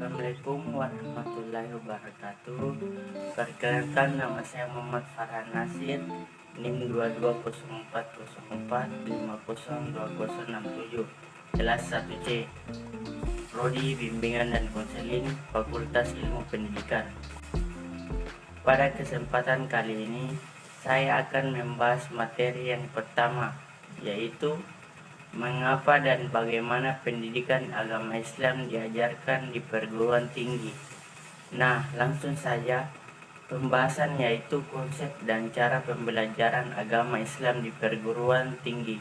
Assalamualaikum warahmatullahi wabarakatuh. Perkenalkan, nama saya Muhammad Farhan Nasir, NIM 220404502067, kelas 1C, Prodi Bimbingan dan Konseling, Fakultas Ilmu Pendidikan. Pada kesempatan kali ini, saya akan membahas materi yang pertama, yaitu mengapa dan bagaimana pendidikan agama Islam diajarkan di perguruan tinggi. Nah, langsung saja pembahasan, yaitu konsep dan cara pembelajaran agama Islam di perguruan tinggi.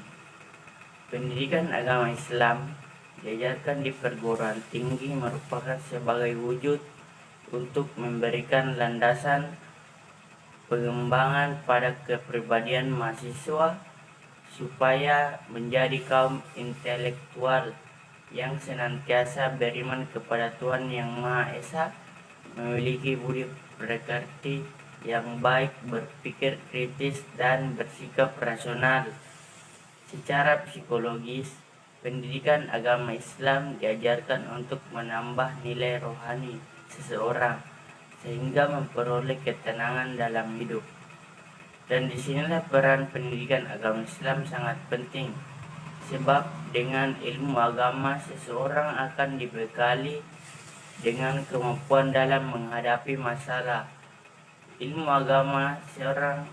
Pendidikan agama Islam diajarkan di perguruan tinggi merupakan sebagai wujud untuk memberikan landasan pengembangan pada kepribadian mahasiswa supaya menjadi kaum intelektual yang senantiasa beriman kepada Tuhan Yang Maha Esa, memiliki budi pekerti yang baik, berpikir kritis, dan bersikap rasional. Secara psikologis, pendidikan agama Islam diajarkan untuk menambah nilai rohani seseorang sehingga memperoleh ketenangan dalam hidup. Dan disinilah peran pendidikan agama Islam sangat penting, sebab dengan ilmu agama seseorang akan dibekali dengan kemampuan dalam menghadapi masalah. Ilmu agama seorang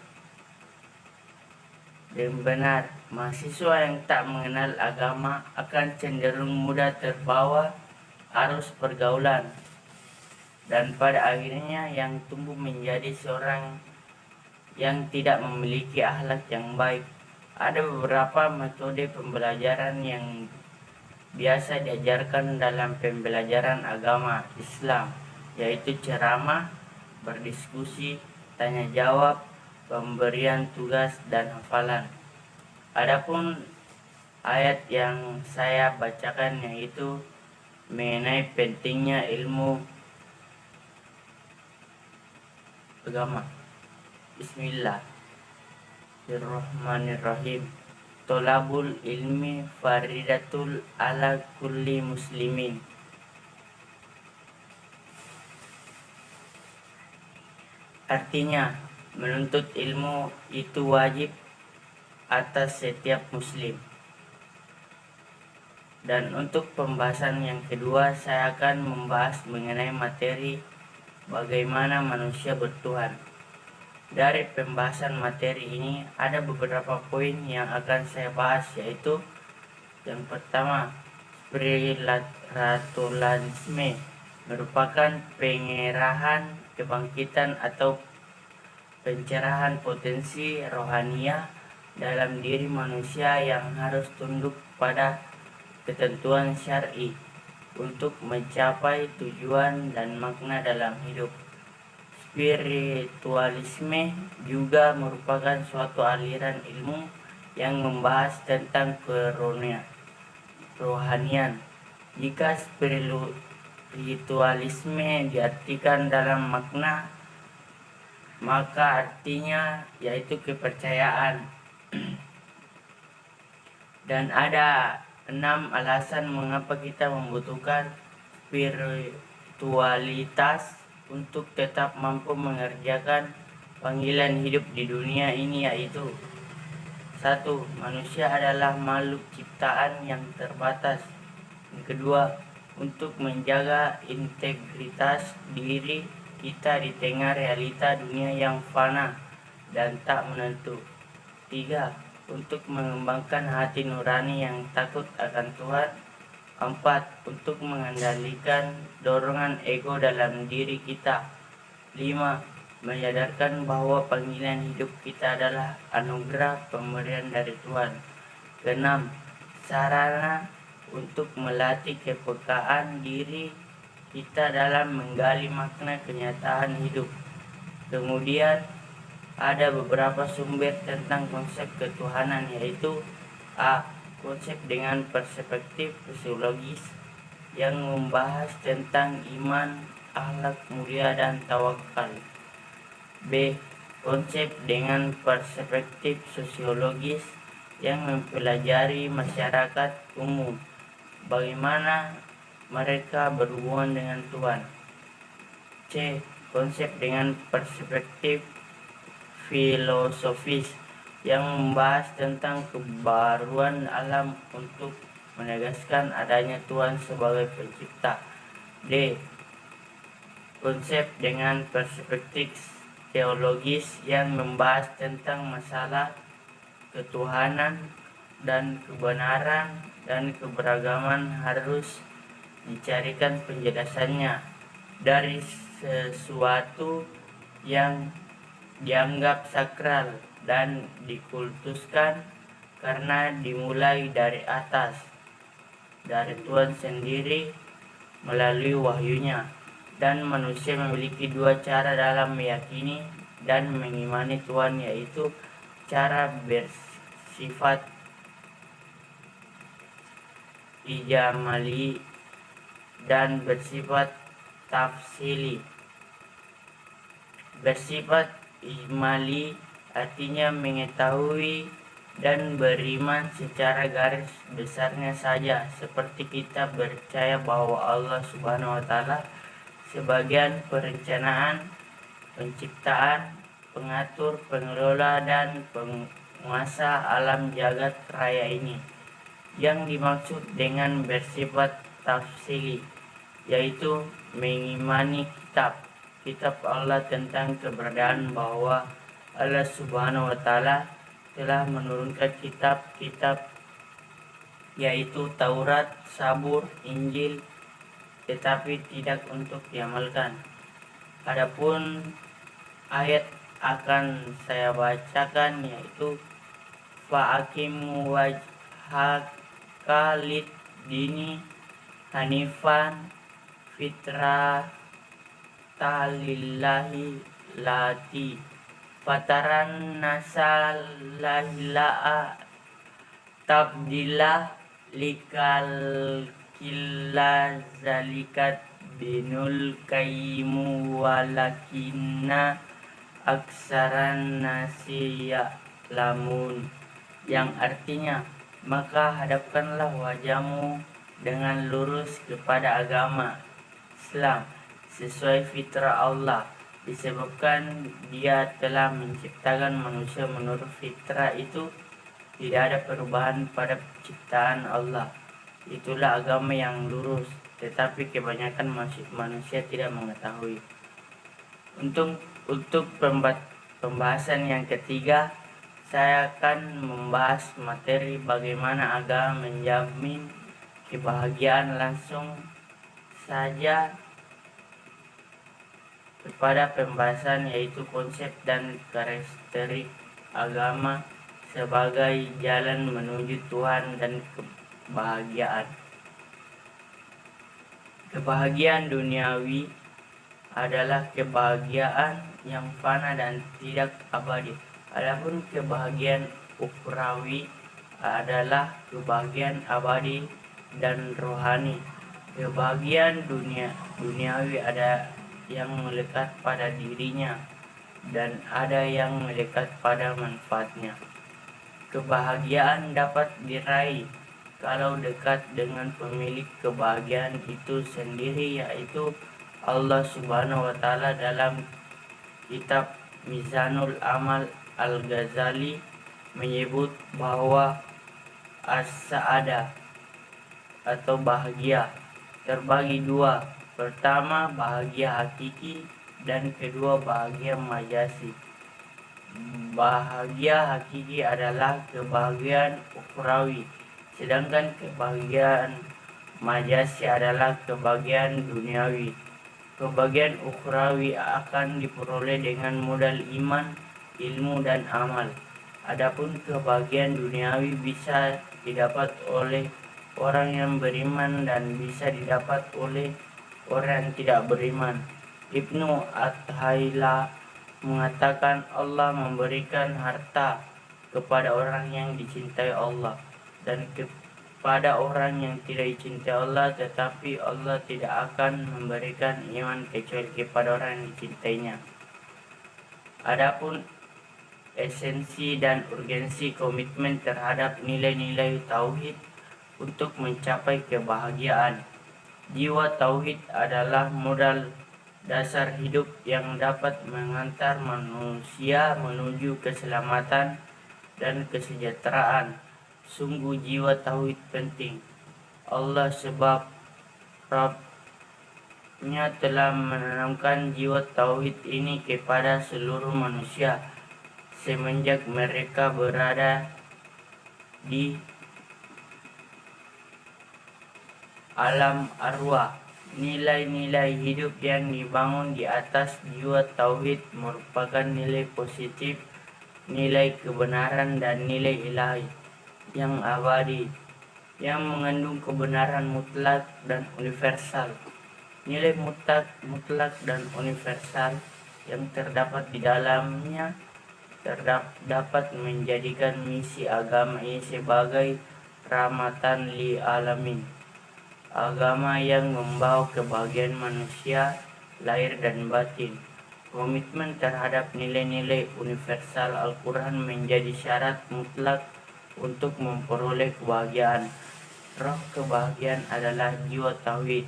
dan benar, mahasiswa yang tak mengenal agama akan cenderung mudah terbawa arus pergaulan, dan pada akhirnya yang tumbuh menjadi seorang yang tidak memiliki akhlak yang baik. Ada beberapa metode pembelajaran yang biasa diajarkan dalam pembelajaran agama Islam, yaitu ceramah, berdiskusi, tanya jawab, pemberian tugas, dan hafalan. Adapun ayat yang saya bacakan yaitu mengenai pentingnya ilmu agama. Bismillahirrahmanirrahim. Tolabul ilmi faridatul ala kulli muslimin. Artinya, menuntut ilmu itu wajib atas setiap muslim. Dan untuk pembahasan yang kedua, saya akan membahas mengenai materi bagaimana manusia bertuhan. Dari pembahasan materi ini ada beberapa poin yang akan saya bahas, yaitu yang pertama, spiritualisme merupakan pengerahan, kebangkitan atau pencerahan potensi rohaniah dalam diri manusia yang harus tunduk pada ketentuan syar'i untuk mencapai tujuan dan makna dalam hidup. Spiritualisme juga merupakan suatu aliran ilmu yang membahas tentang kerohanian. Jika spiritualisme diartikan dalam makna, maka artinya yaitu kepercayaan. Dan ada 6 alasan mengapa kita membutuhkan spiritualitas untuk tetap mampu mengerjakan panggilan hidup di dunia ini, yaitu 1. Manusia adalah makhluk ciptaan yang terbatas. Yang kedua, untuk menjaga integritas diri kita di tengah realita dunia yang fana dan tak menentu. 3. Untuk mengembangkan hati nurani yang takut akan Tuhan. 4. Untuk mengendalikan dorongan ego dalam diri kita. 5. Menyadarkan bahwa panggilan hidup kita adalah anugerah pemberian dari Tuhan. 6. Sarana untuk melatih kepekaan diri kita dalam menggali makna kenyataan hidup. Kemudian ada beberapa sumber tentang konsep ketuhanan, yaitu A. Konsep dengan perspektif sosiologis yang membahas tentang iman, akhlak mulia, dan tawakal. B. Konsep dengan perspektif sosiologis yang mempelajari masyarakat umum, bagaimana mereka berhubungan dengan Tuhan. C. Konsep dengan perspektif filosofis yang membahas tentang kebaruan alam untuk menegaskan adanya Tuhan sebagai pencipta. D. Konsep dengan perspektif teologis yang membahas tentang masalah ketuhanan dan kebenaran dan keberagaman harus dicarikan penjelasannya dari sesuatu yang dianggap sakral dan dikultuskan karena dimulai dari atas, dari Tuhan sendiri melalui wahyunya, dan manusia memiliki dua cara dalam meyakini dan mengimani Tuhan, yaitu cara bersifat ijmali dan bersifat tafsili. Bersifat ijmali artinya mengetahui dan beriman secara garis besarnya saja, seperti kita percaya bahwa Allah Subhanahu wa Ta'ala sebagian perencanaan, penciptaan, pengatur, pengelola, dan penguasa alam jagat raya ini. Yang dimaksud dengan bersifat tafsili yaitu mengimani kitab Allah tentang keberadaan bahwa Allah Subhanahu wa Ta'ala telah menurunkan kitab-kitab yaitu Taurat, Zabur, Injil, tetapi tidak untuk diamalkan. Adapun ayat akan saya bacakan yaitu fa'aqimu wajhaka lid-dini hanifan fitratallahi lati fataran nasalahila'a tabdilah likal killa zalikat binul kaimu walakinna aksaran nasi lamun, yang artinya maka hadapkanlah wajahmu dengan lurus kepada agama Islam sesuai fitrah Allah, disebabkan Dia telah menciptakan manusia menurut fitrah itu. Tidak ada perubahan pada ciptaan Allah. Itulah agama yang lurus, tetapi kebanyakan manusia tidak mengetahui. Untuk pembahasan yang ketiga, saya akan membahas materi bagaimana agama menjamin kebahagiaan. Langsung saja kepada pembahasan, yaitu konsep dan karakteristik agama sebagai jalan menuju Tuhan dan kebahagiaan. Kebahagiaan duniawi adalah kebahagiaan yang fana dan tidak abadi. Adapun kebahagiaan ukhrawi adalah kebahagiaan abadi dan rohani. Kebahagiaan duniawi ada yang melekat pada dirinya dan ada yang melekat pada manfaatnya. Kebahagiaan dapat diraih kalau dekat dengan pemilik kebahagiaan itu sendiri, yaitu Allah Subhanahu wa Ta'ala. Dalam kitab Mizanul Amal, Al-Ghazali menyebut bahwa as-sa'adah atau bahagia terbagi dua. Pertama, bahagia hakiki, dan kedua, bahagia majasi. Bahagia hakiki adalah kebahagiaan ukhrawi, sedangkan kebahagiaan majasi adalah kebahagiaan duniawi. Kebahagiaan ukhrawi akan diperoleh dengan modal iman, ilmu, dan amal. Adapun kebahagiaan duniawi bisa didapat oleh orang yang beriman dan bisa didapat oleh orang yang tidak beriman. Ibnu Athaillah mengatakan Allah memberikan harta kepada orang yang dicintai Allah dan kepada orang yang tidak dicintai Allah, tetapi Allah tidak akan memberikan iman kecuali kepada orang yang dicintainya. Adapun esensi dan urgensi komitmen terhadap nilai-nilai tauhid untuk mencapai kebahagiaan. Jiwa tauhid adalah modal dasar hidup yang dapat mengantar manusia menuju keselamatan dan kesejahteraan. Sungguh jiwa tauhid penting. Allah sebab Rabb-Nya telah menanamkan jiwa tauhid ini kepada seluruh manusia semenjak mereka berada di alam arwah. Nilai-nilai hidup yang dibangun di atas jiwa tauhid merupakan nilai positif, nilai kebenaran dan nilai ilahi yang abadi, yang mengandung kebenaran mutlak dan universal. Nilai mutlak dan universal yang terdapat di dalamnya dapat menjadikan misi agama ini sebagai rahmatan lil alamin. Agama yang membawa kebahagiaan manusia lahir dan batin. Komitmen terhadap nilai-nilai universal Al-Quran menjadi syarat mutlak untuk memperoleh kebahagiaan. Roh kebahagiaan adalah jiwa tauhid.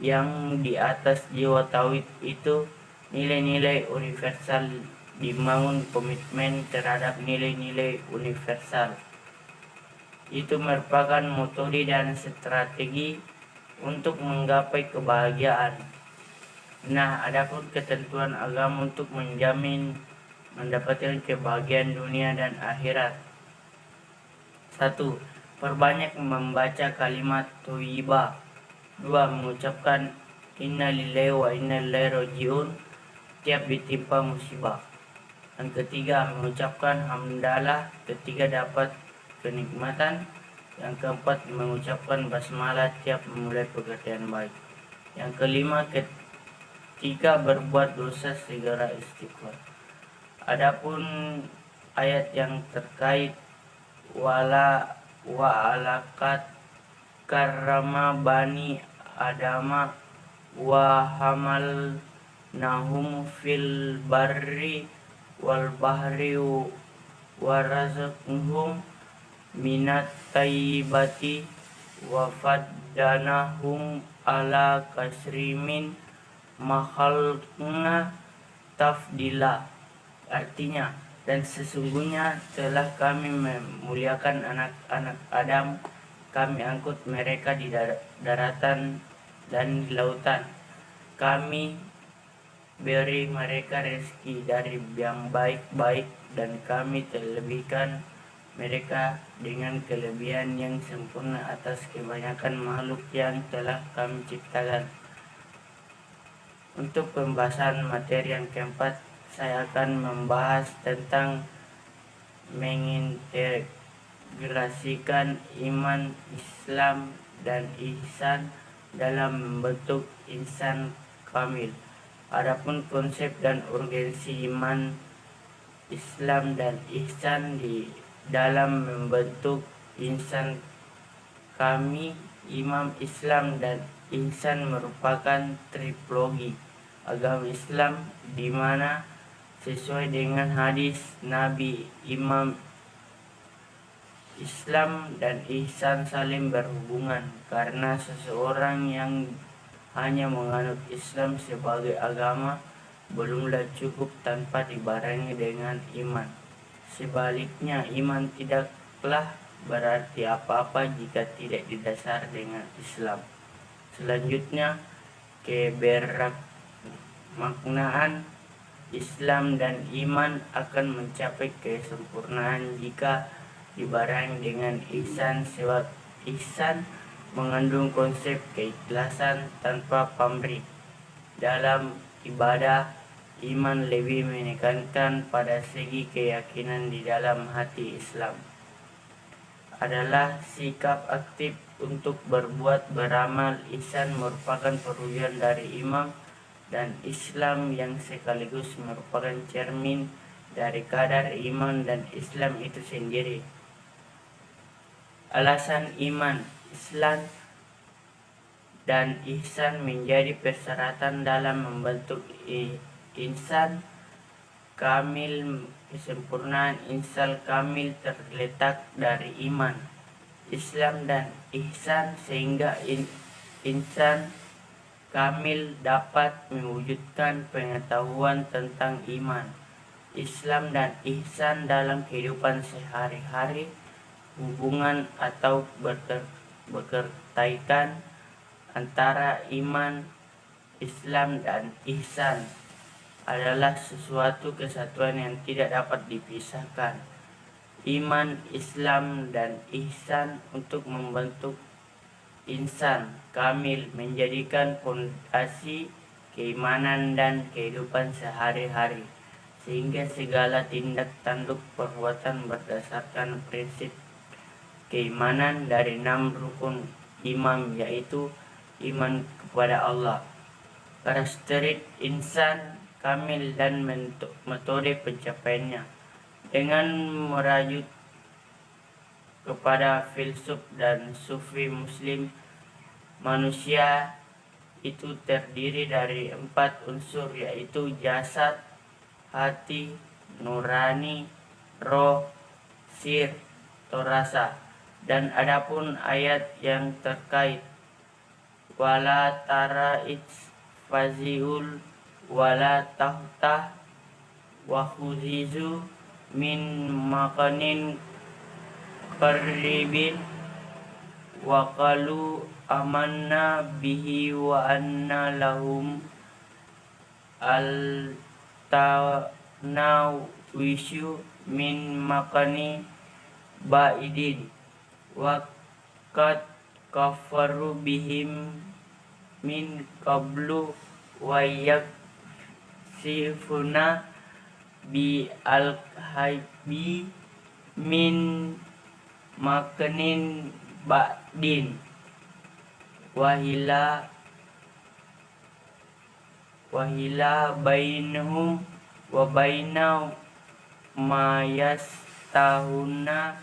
Yang di atas jiwa tauhid itu nilai-nilai universal dibangun komitmen terhadap nilai-nilai universal. Itu merupakan metode dan strategi untuk menggapai kebahagiaan. Nah, adapun ketentuan agama untuk menjamin mendapatkan kebahagiaan dunia dan akhirat. 1. Perbanyak membaca kalimat thayyibah. 2. Mengucapkan inna lillahi wa inna ilaihi rajiun tiap ditimpa musibah. Yang ketiga, mengucapkan hamdalah ketika dapat kenikmatan. Yang keempat, mengucapkan basmalah tiap memulai pekerjaan baik. Yang kelima, ketika berbuat dosa segera istighfar. Adapun ayat yang terkait wa'alakat karrama bani adama wa hamal nahum fil barri wal bahri wa razaqhum minat tayyibati wa faddanahum ala kasrimin makhalqna tafdila. Artinya, dan sesungguhnya telah kami memuliakan anak-anak Adam, kami angkut mereka di daratan dan di lautan. Kami beri mereka rezeki dari yang baik-baik dan kami terlebihkan mereka dengan kelebihan yang sempurna atas kebanyakan makhluk yang telah kami ciptakan. Untuk pembahasan materi yang keempat, saya akan membahas tentang mengintegrasikan iman, Islam, dan ihsan dalam membentuk insan kamil. Adapun konsep dan urgensi iman, Islam, dan ihsan di dalam membentuk insan kami, Imam Islam dan ihsan merupakan triplogi agama Islam di mana sesuai dengan hadis Nabi, Imam Islam dan ihsan saling berhubungan karena seseorang yang hanya menganut Islam sebagai agama belumlah cukup tanpa dibarengi dengan iman. Sebaliknya, iman tidaklah berarti apa-apa jika tidak didasar dengan Islam. Selanjutnya, kebermaknaan Islam dan iman akan mencapai kesempurnaan jika dibarengi dengan ihsan, sebab ihsan mengandung konsep keikhlasan tanpa pamrih. Dalam ibadah, iman lebih menekankan pada segi keyakinan di dalam hati. Islam adalah sikap aktif untuk berbuat beramal. Ihsan merupakan perwujudan dari iman dan Islam yang sekaligus merupakan cermin dari kadar iman dan Islam itu sendiri. Alasan iman, Islam, dan ihsan menjadi persyaratan dalam membentuk insan kamil. Kesempurnaan insan kamil terletak dari iman, Islam, dan ihsan, sehingga insan kamil dapat mewujudkan pengetahuan tentang iman, Islam dan ihsan dalam kehidupan sehari-hari. Hubungan atau berkaitan antara iman, Islam dan ihsan adalah sesuatu kesatuan yang tidak dapat dipisahkan. Iman, Islam dan ihsan untuk membentuk insan kamil, menjadikan fondasi keimanan dan kehidupan sehari-hari, sehingga segala tindak tanduk perbuatan berdasarkan prinsip keimanan dari 6 rukun imam, yaitu iman kepada Allah, karakteristik insan kamil dan metode pencapaiannya. Dengan merajut kepada filsuf dan sufi muslim, manusia itu terdiri dari 4 unsur, yaitu jasad, hati, nurani, roh, sir, atau rasa. Dan adapun ayat yang terkait wala tara faziul wala tahta wa khuzizu min makanin qaribin wa qalu amanna bihi wa anna lahum al tanawishu min makani ba'idin wa qad kafaru bihim min qablu wa yaksifuna bi al-haybi min makanin ba'din wahila bainahum wa bainau ma yastahuna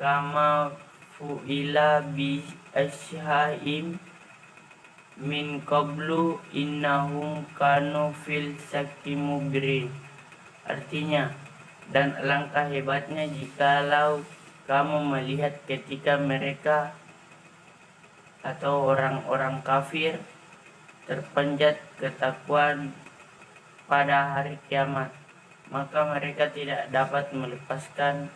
kama fu'ila bi ashaim min qablu innahum kanu fil syakki mubrin. Artinya, dan alangkah hebatnya jikalau kamu melihat ketika mereka atau orang-orang kafir terpenjat ketakwaan pada hari kiamat, maka mereka tidak dapat melepaskan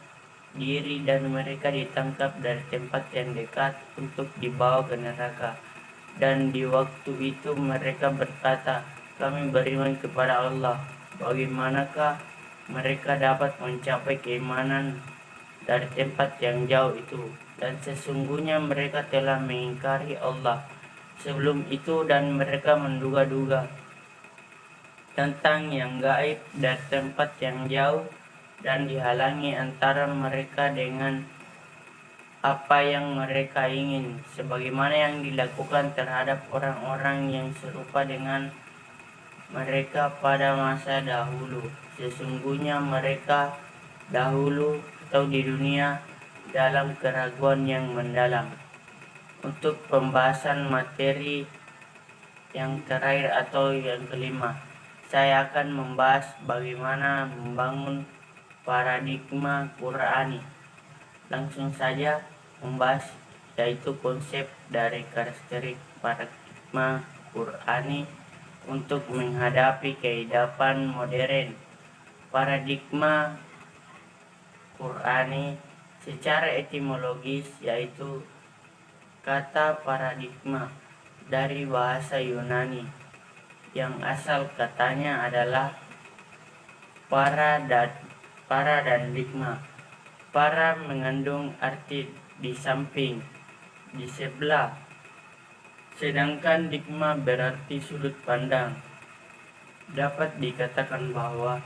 diri dan mereka ditangkap dari tempat yang dekat untuk dibawa ke neraka. Dan di waktu itu mereka berkata, kami beriman kepada Allah. Bagaimanakah mereka dapat mencapai keimanan dari tempat yang jauh itu? Dan sesungguhnya mereka telah mengingkari Allah sebelum itu, dan mereka menduga-duga tentang yang gaib dari tempat yang jauh, dan dihalangi antara mereka dengan apa yang mereka ingin, sebagaimana yang dilakukan terhadap orang-orang yang serupa dengan mereka pada masa dahulu. Sesungguhnya mereka dahulu atau di dunia dalam keraguan yang mendalam. Untuk pembahasan materi yang terakhir atau yang kelima, saya akan membahas bagaimana membangun paradigma Qur'ani. Langsung saja membahas, yaitu konsep dari karakteristik paradigma Qur'ani untuk menghadapi kehidupan modern. Paradigma Qur'ani secara etimologis yaitu kata paradigma dari bahasa Yunani yang asal katanya adalah para dan digma. Para mengandung arti di samping, di sebelah, sedangkan digma berarti sudut pandang. Dapat dikatakan bahwa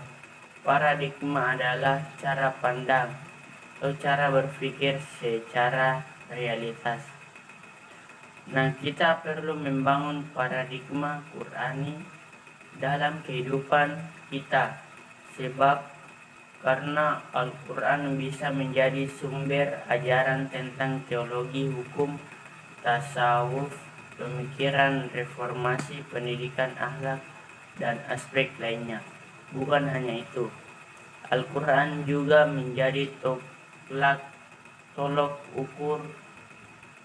paradigma adalah cara pandang atau cara berpikir secara realitas. Nah, kita perlu membangun paradigma Qur'ani dalam kehidupan kita, sebab karena Al-Quran bisa menjadi sumber ajaran tentang teologi, hukum, tasawuf, pemikiran reformasi, pendidikan akhlak, dan aspek lainnya. Bukan hanya itu, Al-Quran juga menjadi tolak ukur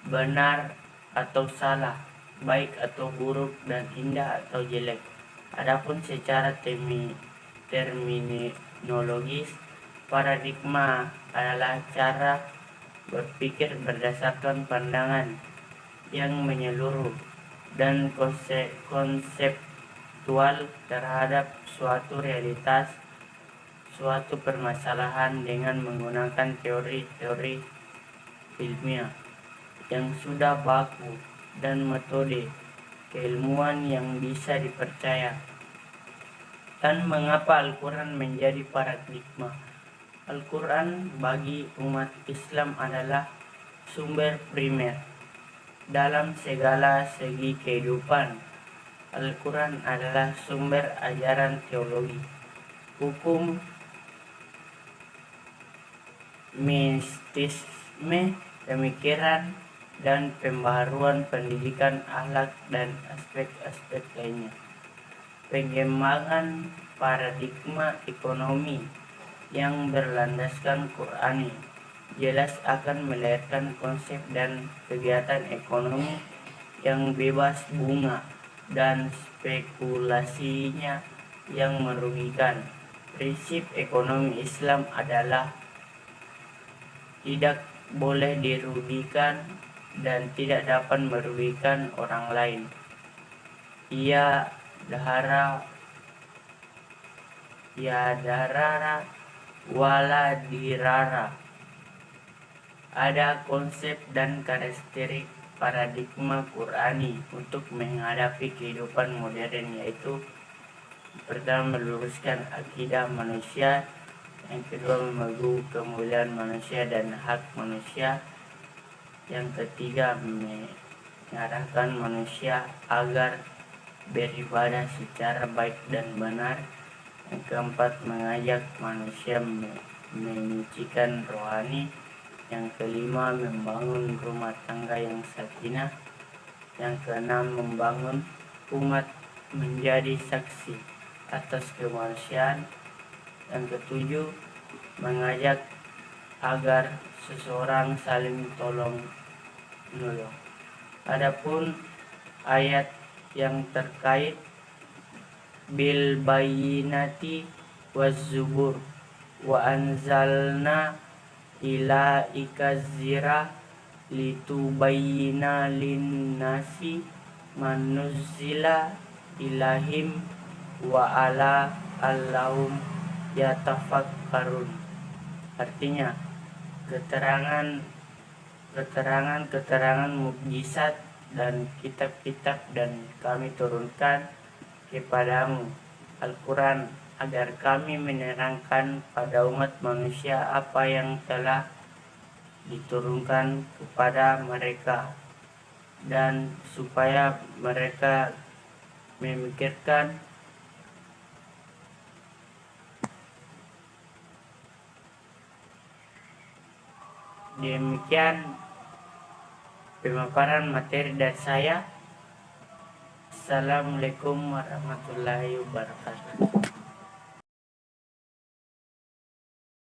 benar atau salah baik atau buruk, dan indah atau jelek. Adapun secara terminologis, paradigma adalah cara berpikir berdasarkan pandangan yang menyeluruh dan konseptual terhadap suatu realitas, suatu permasalahan dengan menggunakan teori-teori ilmiah yang sudah baku dan metode keilmuan yang bisa dipercaya. Dan mengapa Al-Quran menjadi paradigma? Al-Quran bagi umat Islam adalah sumber primer dalam segala segi kehidupan. Al-Quran adalah sumber ajaran teologi, hukum, mistisme, pemikiran, dan pembaharuan pendidikan akhlak dan aspek-aspek lainnya. Pengembangan paradigma ekonomi yang berlandaskan Qurani jelas akan melahirkan konsep dan kegiatan ekonomi yang bebas bunga dan spekulasinya yang merugikan. Prinsip ekonomi Islam adalah tidak boleh dirugikan dan tidak dapat merugikan orang lain. Ya darara wala dirara. Ada konsep dan karakteristik paradigma Qurani untuk menghadapi kehidupan modern, yaitu pertama, meluruskan akidah manusia, yang kedua, memegang kemuliaan manusia dan hak manusia, yang ketiga, mengarahkan manusia agar beribadah secara baik dan benar, yang keempat, mengajak manusia menyucikan rohani, yang kelima, membangun rumah tangga yang sakinah, yang keenam, membangun umat menjadi saksi atas kemanusiaan, yang ketujuh, mengajak agar seseorang saling tolong menolong. Adapun ayat yang terkait bil bayyinati waz zubur wa anzalna ila ikazira litubayyina linnasi manuzila ilahim wa ala allahum yatafakkarun. Artinya, keterangan mukjizat dan kitab-kitab dan kami turunkan kepadamu Al-Quran agar kami menerangkan pada umat manusia apa yang telah diturunkan kepada mereka, dan supaya mereka memikirkan. Demikian pemaparan materi dari saya. Assalamualaikum warahmatullahi wabarakatuh.